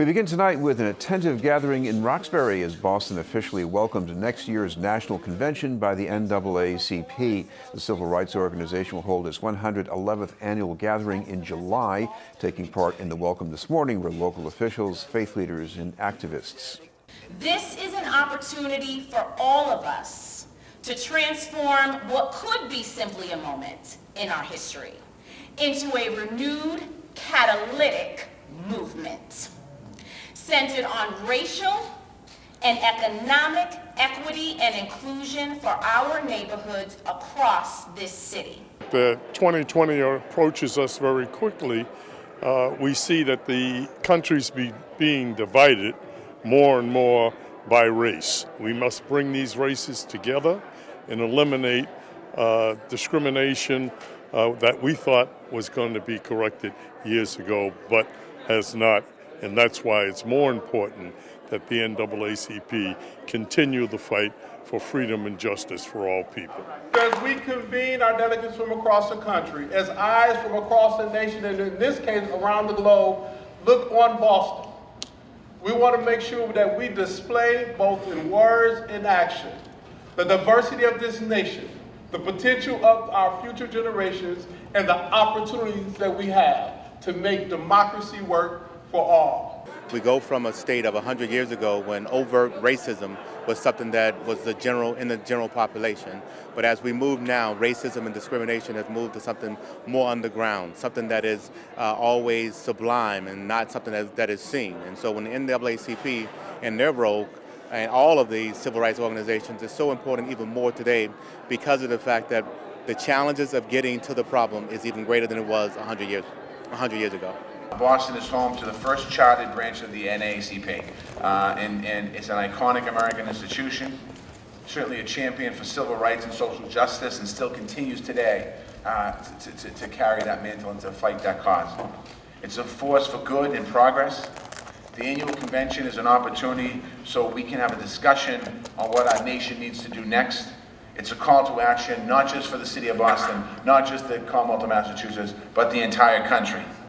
We begin tonight with an attentive gathering in Roxbury as Boston officially welcomed next year's national convention by the NAACP. The civil rights organization will hold its 111th annual gathering in July. Taking part in the welcome this morning were local officials, faith leaders, and activists. This is an opportunity for all of us to transform what could be simply a moment in our history into a renewed, catalytic movement centered on racial and economic equity and inclusion for our neighborhoods across this city. The 2020 approaches us very quickly. We see that the country's being divided more and more by race. We must bring these races together and eliminate discrimination that we thought was going to be corrected years ago, but has not. And that's why it's more important that the NAACP continue the fight for freedom and justice for all people. As we convene our delegates from across the country, as eyes from across the nation, and in this case around the globe, look on Boston, we want to make sure that we display both in words and action the diversity of this nation, the potential of our future generations, and the opportunities that we have to make democracy work for all. We go from a state of 100 years ago when overt racism was something that was in the general population. But as we move now, racism and discrimination has moved to something more underground, something that is always sublime and not something that is seen. And so when the NAACP and their role and all of these civil rights organizations is so important even more today because of the fact that the challenges of getting to the problem is even greater than it was 100 years ago. Boston is home to the first chartered branch of the NAACP, and it's an iconic American institution, certainly a champion for civil rights and social justice, and still continues today to carry that mantle and to fight that cause. It's a force for good and progress. The annual convention is an opportunity so we can have a discussion on what our nation needs to do next. It's a call to action, not just for the city of Boston, not just the Commonwealth of Massachusetts, but the entire country.